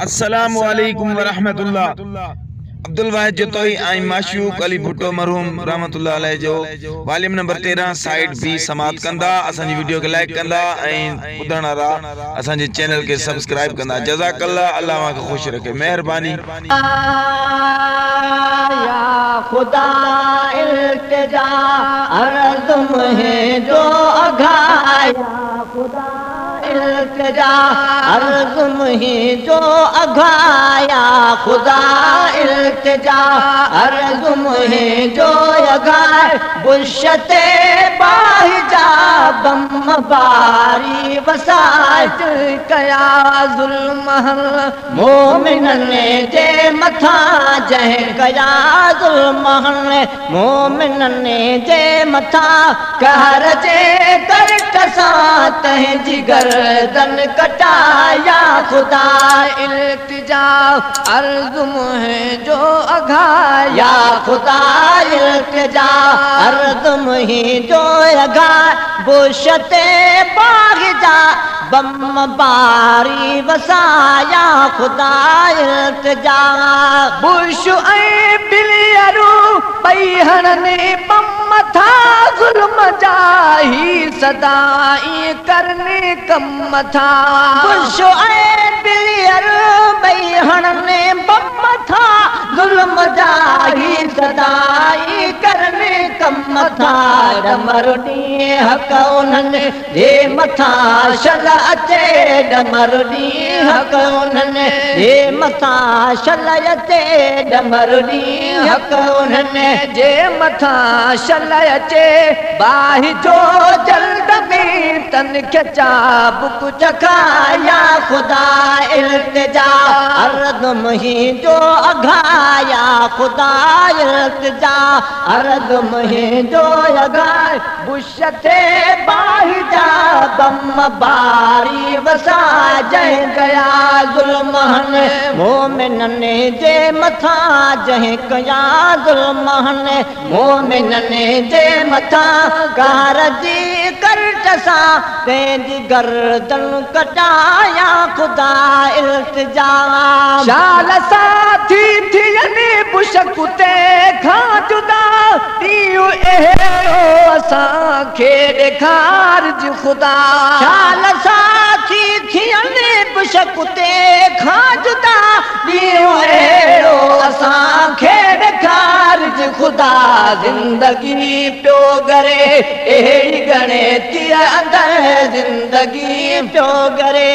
अस्सलामु अलैकुम व रहमतुल्लाह। अब्दुल वाहिद जोतोई आई माशूक अली भुट्टो मरहूम रहमतुल्लाह अलैह जो वॉल्यूम नंबर 13 साइड बी समाप्त कंदा। असांजी वीडियो के लाइक कंदा ऐं ॿुधण वारा असांजे चैनल के सब्सक्राइब कंदा। जज़ाकल्लाह, अल्लाह मां खुश रखे, मेहरबानी। या खुदा इल्तिजा अर्ज़ में जो अघाया, खुदा इल्तिजा अर्ज़ में जो अघाया, खुदा इल्तिजा अर्ज़ में जो अघाए, बुशते बाहिजा बम बारी वसात कया ज़ुल्म मोमिनन जे मथा जह कया ज़ुल्म मोमिनन जे मथा कहर जे कर कसा तह जिगरदन कटाया, खुदा इल्तिजा अर्ज़ में जो अघाया, खुदा इल्तिजा अर्ज़ में जो अघाए, बुशते बागिजा बम बारी वसाया, खुदा इल्तिजा बुश ऐं बिलियरू पैहण ने बम था ज़ुल्म जाही सदाई करने कम था। बुश ऐं बिलियरू पैहण ने बम था ज़ुल्म जाही सदाई करने कम था। डमरुनी हक उन्हनि जे मथा शल अचे, डमरुनी हक उन्हनि जे मथा शल अचे, डमरुनी हक उन्हनि जे मथा शल अचे, बाहि जो जल्द में तन खे चाबुक चखाया, खुदा इल्तिजा अर्ज़ में जो अघाया, खुदा इल्तिजा अर्ज़ में जो अघाए, बुशते बाहिजा बम बारी वसा जह गया ज़ुल्म मोमिनन जे मथा, जह कया ज़ुल्म मोमिनन जे मथा, कार जी करटसा पंहिंजी गर्दन कटाया, खुदा इल्तिजा शाल साथी थियनि बुश कुते खां जुदा, ॾींहुं अहिड़ो असांखे ॾेखारिज खुदा। शाल साथी थियनि बुश कुते खां जुदा, ॾींहुं अहिड़ो असांखे ॾेखारिज खुदा। ज़िंदगी पियो करे अहिड़ी गणेती अंदरि, ज़िंदगी पियो करे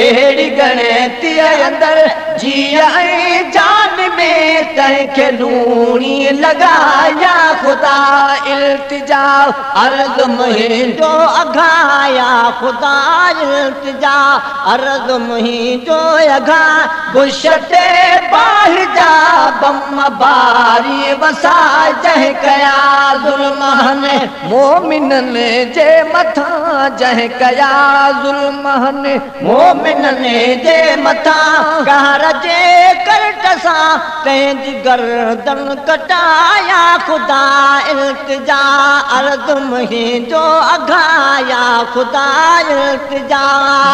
अहिड़ी गणेती अंदरि, जीअं ऐं जान में तंहिंखे लूणी लॻाया, खुदा इल्तिजा अर्ज़ में जो अघाया, खुदा इल्तिजा अर्ज़ में जो अघाए, बुशते बाहिजा बम बारी वसा जह कया ज़ुल्म मोमिनन जे मथा, जह कया ज़ुल्म मोमिनन जे मथा, कहर जे करटसा पंहिंजी गर्दन कटाया, खुदा इल्तिजा अर्ज़ में जो अघाया, खुदा इल्तिजा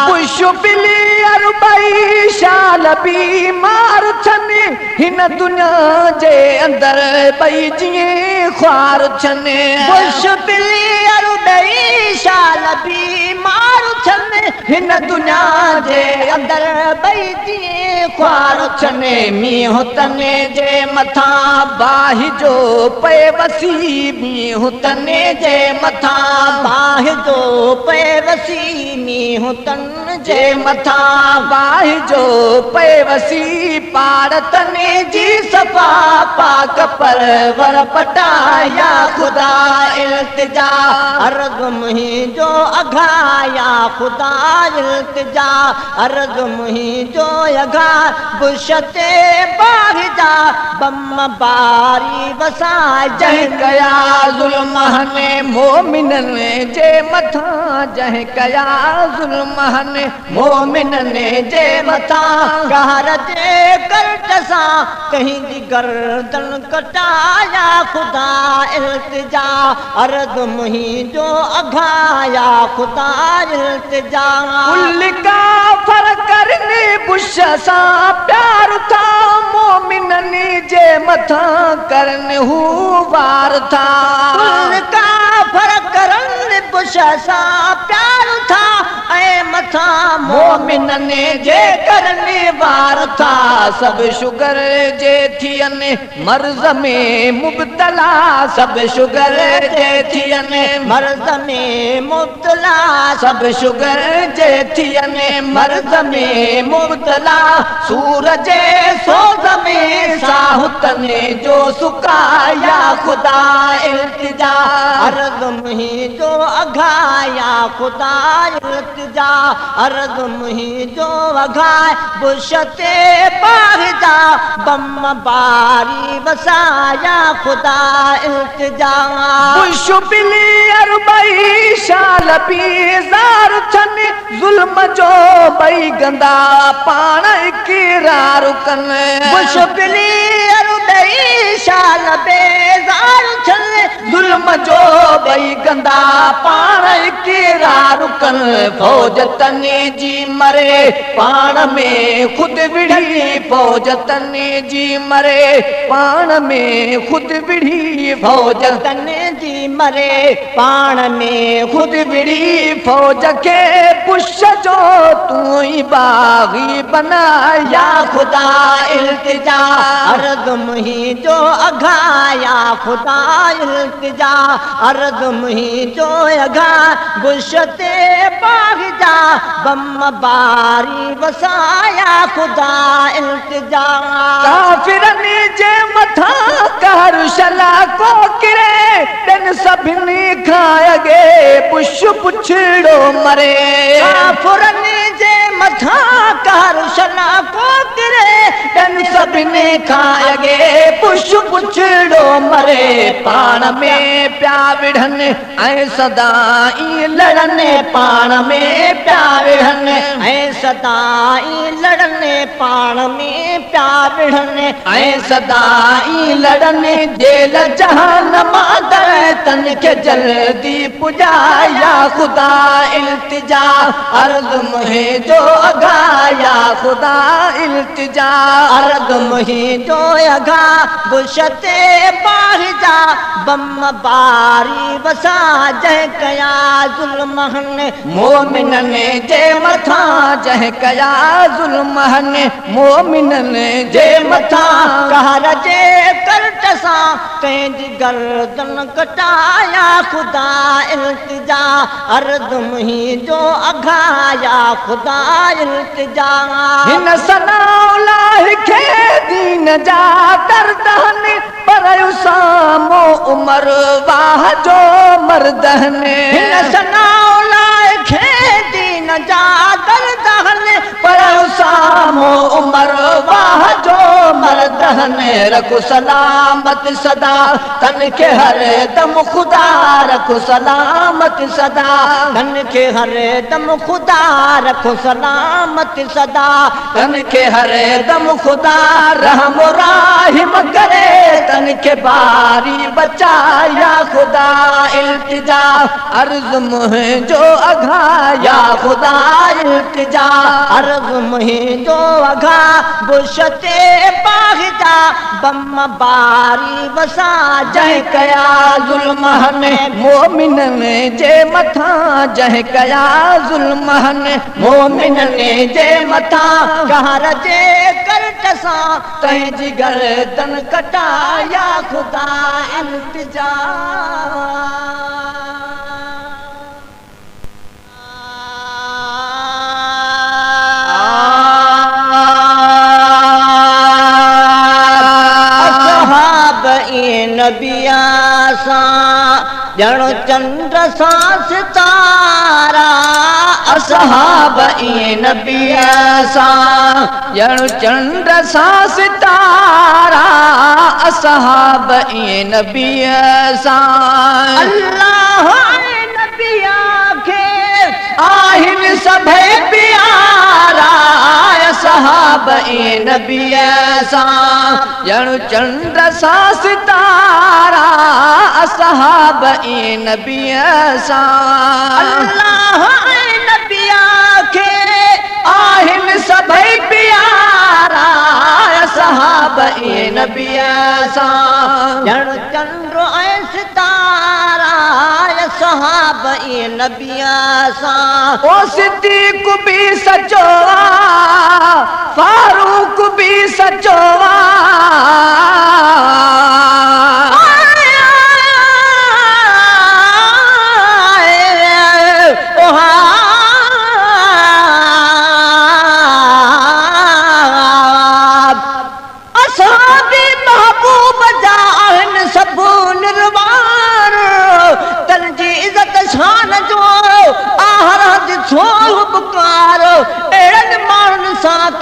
बुश बिलियर ॿई शाल बीमार छनि हिन दुनिया जे अंदरि, ॿई जीअं ख्वार छनि। बुश बिलियर ॿई शाल बीमार छनि हिन दुनिया जे अंदरि, ॿई जीअं ख्वार छनि। मींहुं तने जे मथा बाहि जो पे वसी, मींहुं तने जे मथा बाहि जो पे वसी, मींहुं तन जे मथा बाहि जो पे वसी, पार तने जी सफ़ा पाक परवर पटाया, खुदा इल्तिजा अर्ज़ में जो अघाया, खुदा इल्तिजा अर्ज़ में जो अघाए, बुशते बाहिजा बम बारी वसा जह गया ज़ुल्म मोमिनन जे मथा, जह कया ज़ुल्म मोमिनन जे मथा, कहर जे करटसा पंहिंजी गर्दन कटाया, खुदा इल्तिजा अर्ज़ में जो अघाया, खुदा इल्तिजा। कुल काफ़र करने बुश बुश सां प्यार था मोमिननी जे मथा करन हू वार था उनका फर्क करन बुश सां प्यार था ऐं मथा मोमिननी जे करन वार था सब शुगर जे थियन मर्ज में मुब्तला सब शुगर जे थियन मर्ज में मुब्तला सब शुगर जे थियन मर्ज में मुब्तला सूरज सोज में साहुतन जो सुकाया खुदा इल्तिजा अर्ज़ मुंहिंजो अघाया खुदा इल्तिजा अर्ज़ मुंहिंजो अघाय बुश ते पाहिजा बम बारी वसाया खुदा इल्तिजा बुश बिली 40 साल बीज़ार थन ज़ुल्म जो बई गंदा पाण इकरार कन बुश बिली 40 साल बेज़ार थन ज़ुल्म जो बई गंदा पाण इकरार कन फौज तने जी मरे पाण में खुद विढ़ी फौज तने जी मरे पाण में खुद विढ़ी फौज तने जी मरे पाण में खुद विढ़ी फौज के बुश जो तू ही बागी बनाया खुदा इल्तिजा अर्ज़ मुंहिंजो अघाया खुदा इल्तिजा अर्ज़ मुंहिंजो अघा बुश ते पाहिजा बम बारी वसाया खुदा इल्तिजा काफ़िरनि जे मथा कहर शला को किरे तन सभिनी खां अॻे बुश पुछड़ो मरे काफ़िरनि जे मथा कहर शला को किरे तन सभिनी खां अॻे बुश पुछड़ो मरे पाण में प्या विढ़न ऐं सदा ई लड़न पाण में प्या विढ़न ऐं सदा ई लड़न पाण में प्या विढ़न ऐं सदा ई लड़न जेल जहानम तन के जल्दी पुजाया खुदा इल्तिजा अर्ज़ मुंहिंजो अघाया खुदा इल्तिजा अर्ज़ मुंहिंजो अघा बुश ते पाहिजा बम बारी वसा जह कया ज़ुल्महन मोमिनन जे मथा जह कया ज़ुल्महन मोमिनन जे मथा कहर जे करट सां कंहिंजी गर्दन कटाया खुदा इल्तिजा अर्ज़ मुंहिंजो अघाया खुदा इल्तिजा हिन सनाउलाह खे दीन जा दर्दन पर सामो उमर वाह जो मर्दन हिन सनाउलाह खे दीन जा दर्दन पर सामो उमर वाह जो मर्दन रखो सलामत सदा तन के हर दम खुदा रखो सलामत सदा तन के हर दम खुदा रखो सलामत सदा तन के हर दम खुदा रहम राहिम करे तन के बारी बचाया खुदा इल्तिजा अर्ज़ मुंहिंजो अघाया खुदा इल्तिजा अर्ज़ मुंहिंजो अघा बुश ते पाहिजा बम बारी वसा जह कया ज़ुल्महन मोमिनन जे मथा जह कया ज़ुल्महन मोमिनन जे मथा कहर जे करट सां कंहिंजी गर्दन कटाया खुदा इल्तिजा नबिया सां ॼण चंड सां सितारा असहाब ईअं नबिया सां ॼण चंड सां सितारा असहाब ईअं नबिया सां अल्लाह नबिया खे आहिनि सभई प्यारा असहाब ईअं नबिया सां ॼण चंड सां सितारा असहाब ईअं नबिया सां अल्लाह नबिया खे आहिनि सभई प्यारा नबी सां ॼण चंद्र ऐं सितारा सहाब ये नबी सां ओ सिद्दीक़ भी सचो फारूक भी सचो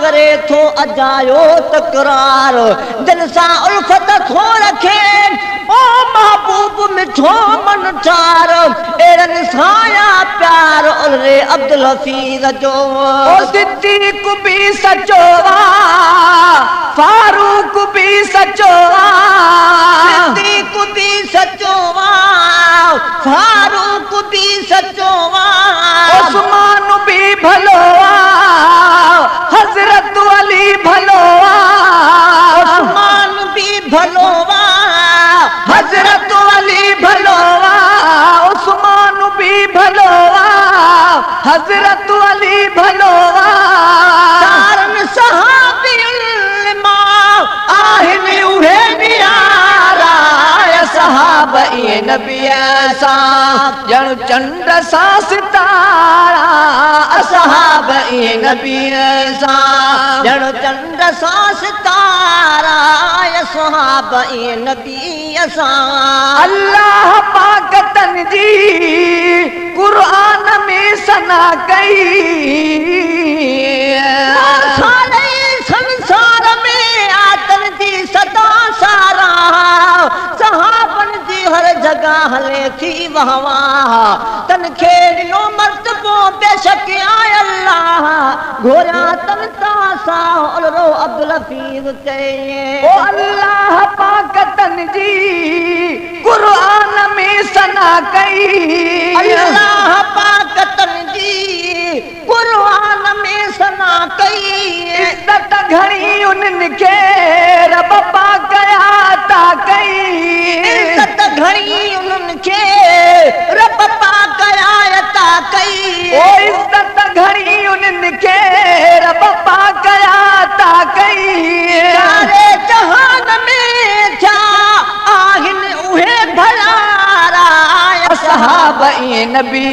करे थो अजायो तकरार दिल सा उल्फत थो रखे ओ महबूब मिठो मन चार एरन साया प्यार उलरे अब्दुल हफीज जो ओ सिद्दीक भी सचो फारूक भी सचो सिद्दीक भी सचो फारूक भी सचो उस्मान भी भलो हजरत अली भलो उस्मान भी भलो हजरत अली भलो उस्मान भी भलो हजरत अली भलो सारन सहाबी मां आहिन उहे प्यारा सहाब ये नबी सां ॼण चंड सां सितारा सहाब ये नबी सां ॼण चंड सां सितारा सहाब ये नबी सां अल्लाह पाक तन जी कुरान में सना कई संसार में आतन जी सदा सारा सहाबन जी हर जगह हले थी वाह वाह तन खे ॾिनो मर्तबो बेशक आय अल्लाह घोरा तन तासा उलरो अब्दुल हफीज चए ओ अल्लाह पाक तन जी कुरान में सना कई अल्लाह पाक तन जी कुरान में सना कई इज्जत घणी उन्हनि खे रब पाक आता कई इज्जत घणी उन्हनि खे रब पाक आता कई ओ इज्जत घणी उन्हनि खे रब पाक आता कई सारे जहान में छा आहिनि उहे भलारा सहाब ये नबी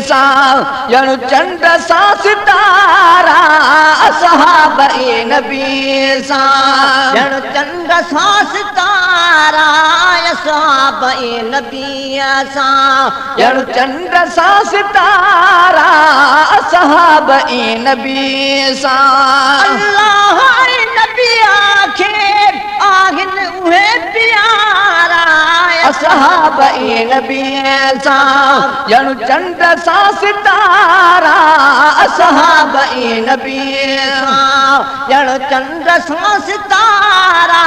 सां ॼण चंड सां सितारा सहाब ये नबी सां ॼण चंड सां सितारा सहाब ये नबी सां ॼण चंड सां सितारा सहाब ये नबी सां अल्लाह नबी आखे आहिनि उहे प्यारा सहाब ये नबी सां ॼण चंड सां सितारा सहाब ये नबी सां ॼण चंड सां सितारा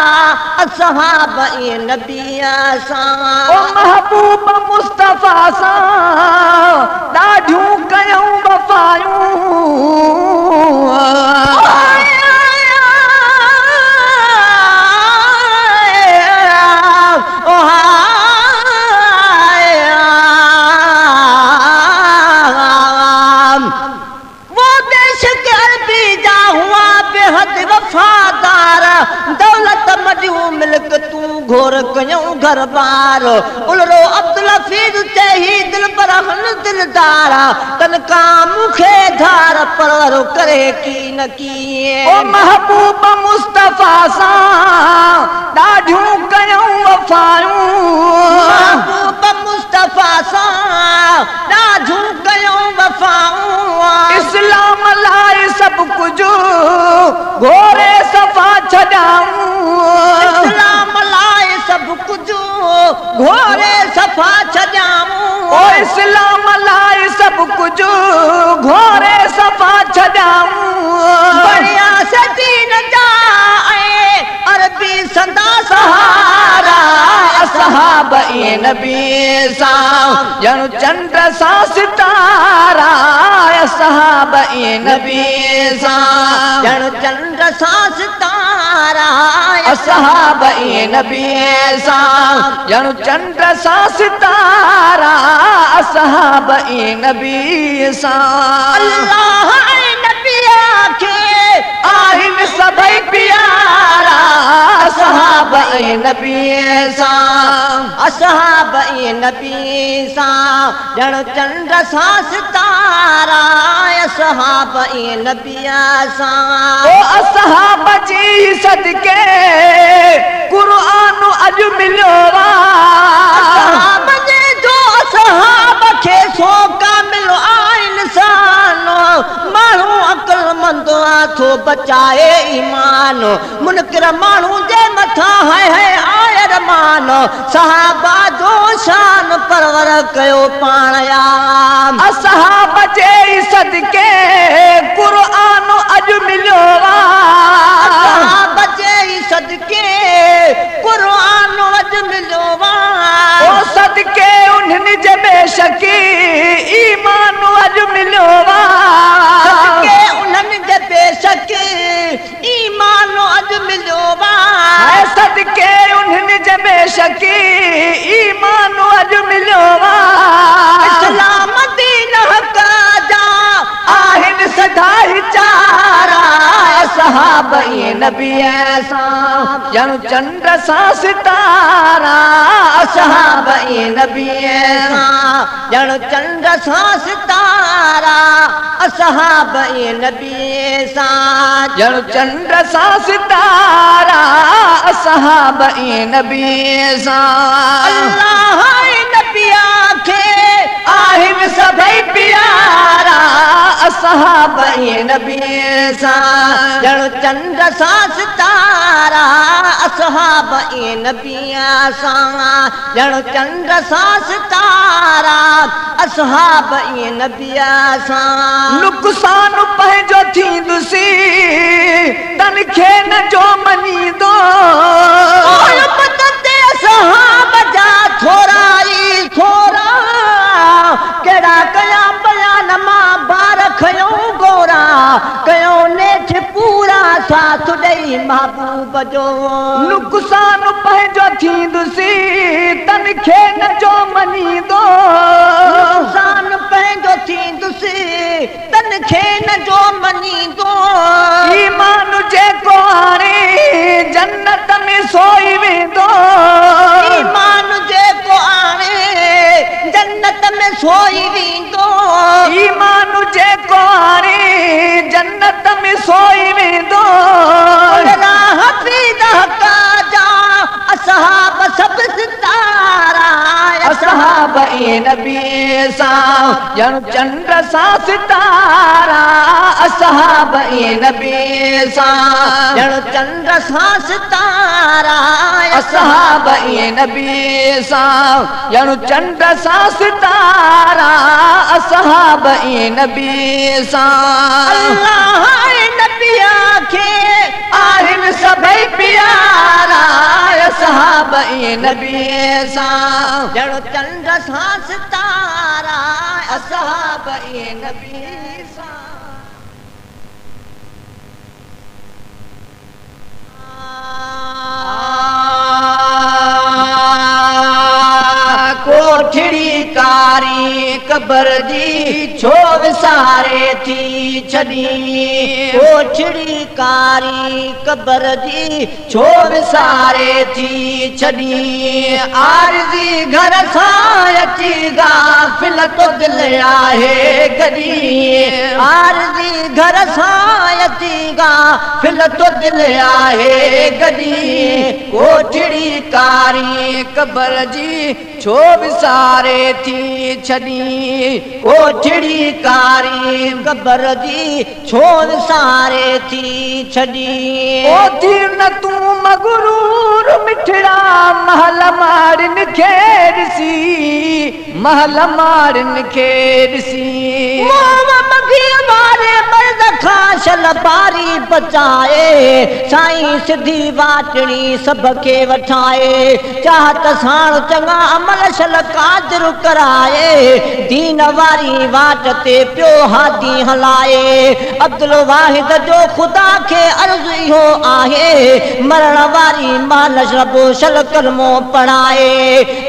सहाब ये नबी सां ओ महबूब मुस्तफा सां ॾाढियूं कयूं वफ़ायूं दौलत मजू मिल्क तू घोर कयूं घर बार उलरो अब्दुल हफीज चई दिल पर हन दिलदारा तन का मुखे धार परवर करे की न की ओ महबूब मुस्तफा सां ॾाढियूं कयूं वफ़ायूं महबूब मुस्तफा सां ॾाढियूं कयूं वफ़ाऊं इस्लाम लाइ सब कुछ घोरे सफ़ा छॾाऊं इस्लाम लाइ सब कुछ घोरे सफ़ा छॾाऊं ओ इस्लाम लाइ सब कुछ घोरे सफ़ा छॾाऊं बढ़िया से दीन जा अरबी संदा सहारा सहाब ये नबी सां ॼण चंड सां सितारा सहाब ये नबी सां ॼण चंड सां सितारा असहाब ए नबी सां ॼण चंड सां सितारा असहाब ए नबी सां अल्लाह ए नबी खे आहिनि सभई प्यारा असहाब ए नबी सां असहाब ए नबी सां ॼण चंड सां सितारा असहाब ए नबी सां ओ असहाब जी सदके क़ुरान अॼु मिलियो असहाब जे जो असहाब खे सोका मिलो इंसान माण्हू अक़लमंद थो बचाए ईमान मुनकिर माण्हू जे मथां है आयर मान सहाबा जो शान परवर कयो पाण या असहाब जे सदके क़ुरान अॼु मिलियो असहाब जे सदके क़ुरान अॼु मिलियो ओ सदके उन्हनि जे बेशकी ईमान अॼु मिलियो सदके उन्हनि जे बेशकी ईमान अॼु मिलियो सदके उन्हनि जे बेशकी ईमान अॼु मिलियो इस्लाम दीन हक़ जा आहिनि सदाई चारा असहाब ए नबी सां ॼण चंड सां सितारा असहाब ए नबी सां ॼण चंड सां सितारा असहाब ए नबी सां ॼण चंड सां सितारा असहाब ए नबी सां अल्लाह ए नबी खे आहिनि सभई प्यारा असहाब ए नबी सां ॼण चंड सां सितारा असहाब ए नबी सां ॼण चंड सां सितारा असहाब ए नबी सां नुक़सान पंहिंजो थींदुसी तन खे न जो मञींदो असहाब जा थोरा ई थोरा कहिड़ा कया बयान मां बार खयो गोरा कयो नेठ पूरा साथ ॾेई महबूब जो नुक़सान पंहिंजो थींदुसी तन खे न जो मञींदो नुक़सान पंहिंजो थींदुसी तन खे न जो मञींदो ईमान जेको हाणे जन्नत में सोई वेंदो ईमान जेको हाणे जन्नत में सोई वेंदो ईमान जेको हाणे जन्नत में सोई वेंदो हफ़ीज़ हक़ जा असहाब सभु सितारा असहाब ए नबी सां ॼण चंड सां सितारा असहाब ए नबी सां ॼण चंड सां सितारा असहाब ए नबी सां ॼण चंड सां सितारा असहाब ए नबी सां अल्लाह ए नबी खे आहिनि सभई प्यारा असहाब ए नबी सां ॼण चंड सां सितारा असहाब ए नबी सां कोठड़ी कारी कबर जी छो विसारे थी छड़ी कोठड़ी कारी कबर जी छो विसारे थी छड़ी आरज़ी घर सां अची गाफ़िल तो दिल आहे गड़ी आरज़ी घर सां अची गाफ़िल तो दिल आहे गड़ी कोठड़ी कारी कबर जी छो विसारे थी छड़ी कोठड़ी कारी कबर जी छो विसारे थी छड़ी ओ थी न तू मगरूर मिठड़ा महल मारन खे ॾिसी महल मारन खे ॾिसी वारे मर्द खां शल बारी बचाए साईं सिधी वाटणी सभ खे वठाए चाहत साण चङा अमल शल कादर कराए दीन वारी वाट ते पियो हादी हलाए अब्दुल वाहिद जो ख़ुदा खे अर्ज़ इहो आहे मरण वारी मां नशरबो शल कलमो पढ़ाए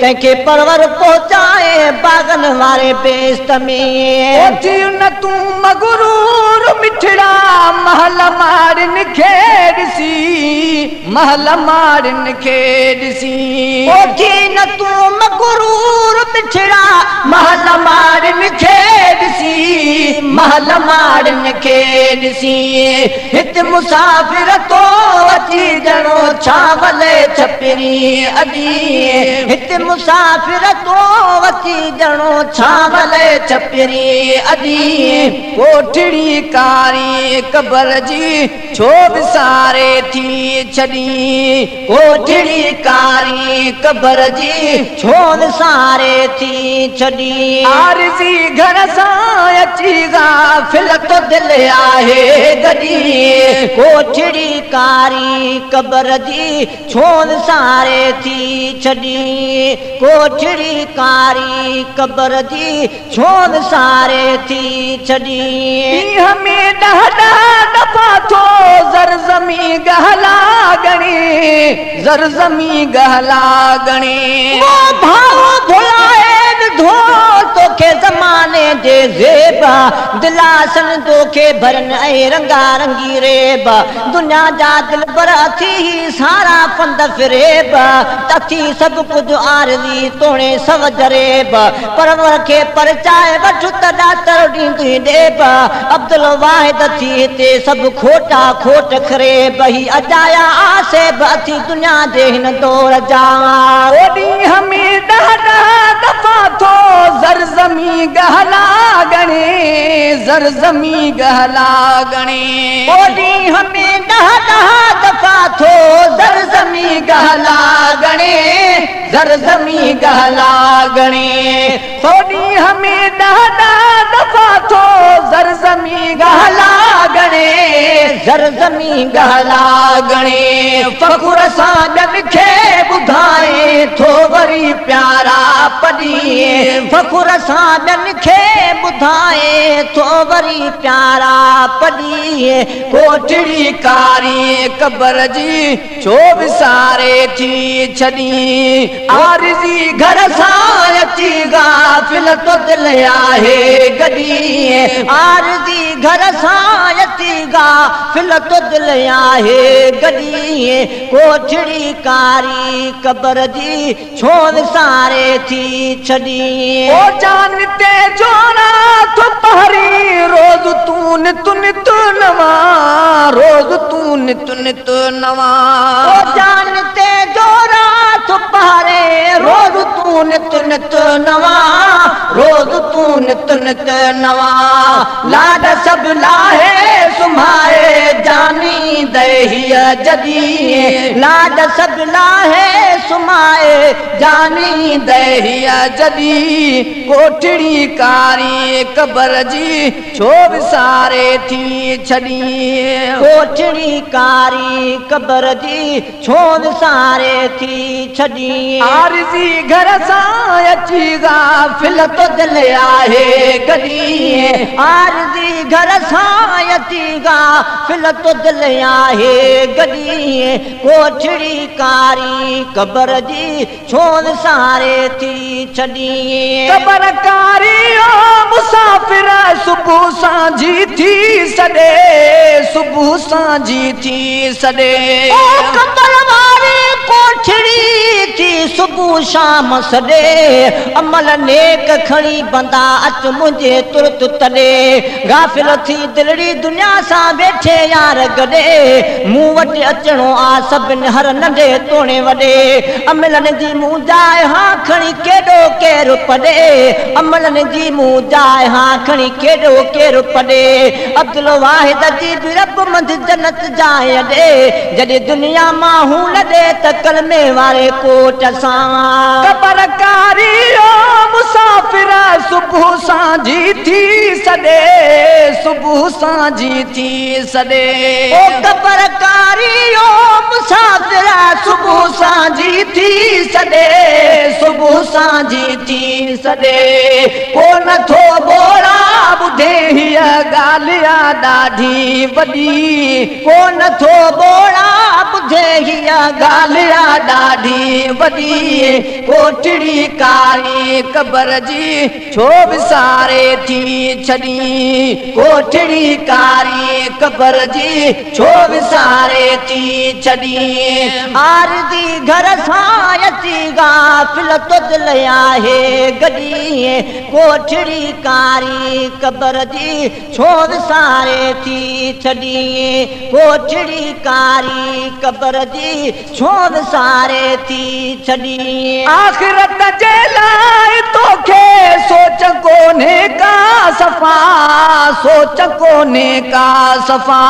तंहिंखे परवर पहुचाए बागन वारे बेस्त में न तू मगरूर मिठड़ा महल मारन खे ॾिसी महल मारन खे ॾिसी न तू मगरूर मिठड़ा महल मारन खे ॾिसी महल मारन खे ॾिसी हिते मुसाफ़िर तो अची ॼणो छावले छपरी अॼी हिते मुसाफ़िर तो अची ॼणो छावले छपरी अॼी कोठड़ी कारी कबर जी छो विसारे थी छॾी कोठड़ी कारी कबर जी छो विसारे थी छॾी आरज़ी घर सां अची गाफ़िल तो दिल आहे गॾी कोठड़ी कारी कबर जी छो विसारे थी छॾी कोठड़ी कारी कबर जी छो विसारे थी छॾी में ॾह दफ़ा थो ज़र ज़मी गहला गणे ज़र ज़मी गहला गणे भाव भुलाए विधो तोखे ज़माने जे ज़ेबा दिलासन तोखे भरन ऐं रंगा रंगी रेब दुनिया जा दिल पर अथी सारा फंद फिरेब तथी सभु कुझु आरज़ी तोणे सव जरेब परवर खे परचाए वठ त ॾातर ॾींदी ॾेब अब्दुल वाहिद थी हिते सभु खोटा खोट खरेब ही अजाया आसे अथी दुनिया जे हिन दौर जा ओॾींहं में ॾह दफ़ा थो ज़र ज़मी गहला गणे ज़र ज़मी गहला गणे ओॾींहं में ॾह दफ़ा थो ज़र ज़मी गहला गणे ज़र ज़मी गहला गणे ओॾींहं में ॾह दफ़ा थो ज़र ज़मी गहला गणे ज़र ज़मी गहला गणे फ़ख़ुर सां ॼन खे ॿुधाए थो वरी प्यारा पॾी फ़ख़ुर सां ॼन खे ॿुधाए थो वरी प्यारा पॾी कोठड़ी कारी कबर जी छो विसारे थी छॾी आरज़ी घर सां अची गाफ़िल तो दिल आहे गॾी आरज़ी घर सां अची गाफ़िल तो दिल आहे गॾी कोठड़ी कारी कबर जी छो विसारे थी छॾी ओ जान ते जोड़ा तो पहरी रोज तू नित नवा रोज तू नित नवा ओ जान ते जोड़ा तो पहरे रोज तू नित नवा रोज तू नित नवा लाड सब लाहे सुमाए जानी दहिया जदी लाड सब लाहे सुमाए जानी दहिया जदी कोठड़ी कारी कबर जी छो विसारे थी छॾी कोठड़ी कारी कबर जी छो विसारे थी छॾी आरज़ी घर सां अची गाफ़िल तो दिल आहे गॾी आरज़ी घर सां अची गाफ़िल तो दिल आहे गॾी कोठड़ी कारी कबर जी छो विसारे थी छॾी कबर कारी मुसाफ़िर सुबुह सांझी थी सॾे सुबुह सांझी थी सॾे कबर वारी कोठड़ी थी सुबुह शाम सॾे अमल नेक खणी बंदा अच मुंहिंजे तुरत तॾे गाफ़िल थी दिलड़ी दुनिया सां वेठे यार गॾे मूं वटि अचणो आ सभिनि हर नंढे तोणे वॾे अमलनि जी मूं जाए हां खणी केॾो केरु पॾे अमलनि जी मूं जाए हां खणी केॾो केरु पॾे अब्दुल वाहिद जी बि रब मंद जन्नत जाए ॾे जॾहिं दुनिया मां हूं लॾे त कलमे वारे कोट सां कबर कारी मुसाफ़िर सुबुह सांझी थी सॾे सुबुह सांझी थी सॾे ओ कबर कारी मुसाफ़िर सुबुह सांझी थी सॾे सुबुह सांझी थी सॾे को नथो बोड़ा ॿुधे हीअ ॻाल्हि ॾाढी वॾी को नथो बोड़ा गालिया ॾाढी वॾी कोठड़ी कारी कबर जी छो विसारे थी छॾी कोठड़ी कारी कबर जी छो विसारे थी छॾी आरज़ी घर सां अची गाफ़िल तो दिल आहे गॾी कोठड़ी कारी कबर जी छो विसारे थी छॾी कोठड़ी कारी कबर जी छो विसारे थी छॾी आखिरत जे लाइ तोखे सोच कोन्हे का सफ़ा सोच कोन्हे का सफ़ा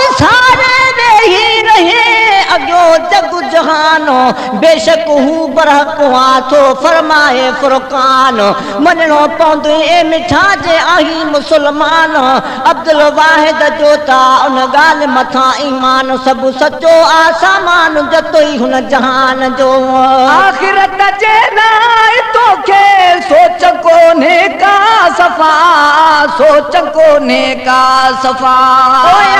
विसारे वेही रहे अॻियो जग जहानो बेशक हू बरहक थो फरमाए फुरकान मञणो पवंदो ए मिठा जे आही मुसलमान अब्दुल वाहिद जो ता उन ॻाल्हि मथां ईमान सभु सचो आसामान जतो ई हुन जहान जो आखिरत जे लाइ तोखे सोच कोन्हे का सफ़ा सोच कोन्हे का सफ़ा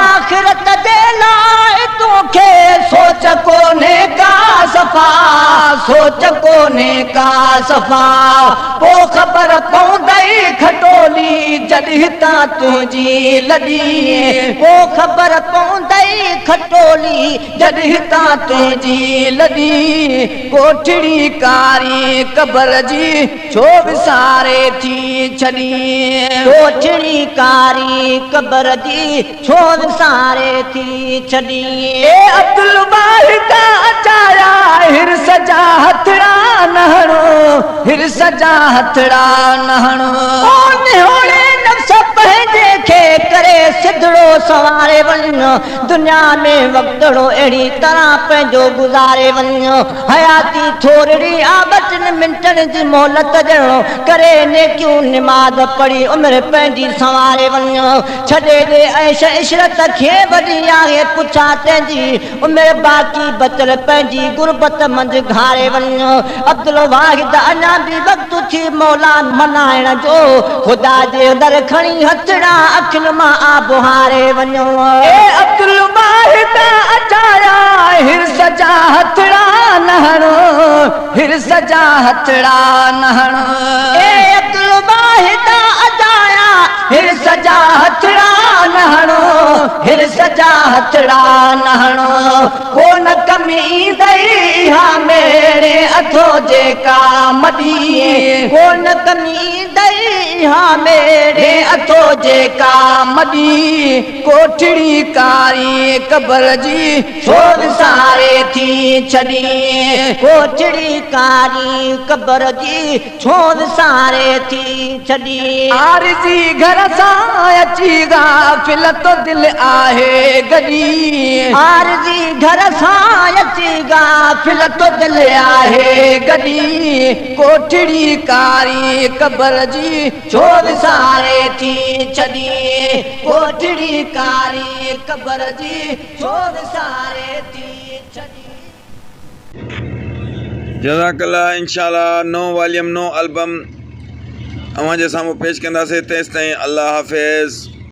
आखिरत जे लाइ तोखे सोच कोन्हे का सफ़ा सोच कोन्हे का सफ़ा पोइ ख़बर पवंदई खटोली जॾहिं तां तुंहिंजी लॾी पोइ ख़बर पवंदई खटोली जॾहिं तां तुंहिंजी लॾी कोठड़ी कारी कबर जी छो विसारे थी छॾी कोठड़ी कारी कबर जी छो विसारे थी छॾी अब्दुल वाहिद अचाया हिरस जा हथड़ा न हणो हिरस जा हथड़ा न हणो नफ़्स पंहिंजे खे करे सिधड़ो सवारे वञ दुनिया में वक़्तड़ो अहिड़ी तरह पंहिंजो गुज़ारे वञ हयाती थोरी आबचनि मिंटनि जी मोहलत ॾियणो करे नेकियूं निमाज़ पढ़ी उमिरि पंहिंजी संवारे वञ छॾे ॾे ऐश इशरत खे वॾी आहे पुछा तंहिंजी उमिरि बाक़ी बचल पंहिंजी गुरबत मंझि घारे वञ अब्दुल वाहिद अञा बि वक़्तु थी मौला मनाइण जो ख़ुदा जे दर खणी हथड़ा अखियुनि मां आब हारे वञो अब्दुल वाहिद अचाया हिरस जा हथड़ा न हणो हिरस जा हथड़ा न हणो अब्दुल वाहिद अचाया हिरस जा हथड़ा न हणो हिरस जा हथड़ा न हणो कोन कमी दई हा मेरे अथो जेका मदी कोन कमी दई हा मेरे अथो जेका मदी कोठड़ी कारी कबर जी छो विसारे थी छॾी कोठड़ी कारी कबर जी छो विसारे थी छॾी आरज़ी घर सां अची गाफ़िल तो दिल आहे गॾी आरज़ी घर सां अची गाफ़िल तो दिल आहे गॾी कोठड़ी कारी कबर जी छो विसारे थी छॾी कोठड़ी कारी कबर जी छो विसारे थी छॾी जज़ाकल्लाह इंशाअल्लाह नो वॉल्यूम नो एल्बम अवां जे साम्हूं पेश कंदासीं तेसि ताईं अल्लाह हाफ़िज़।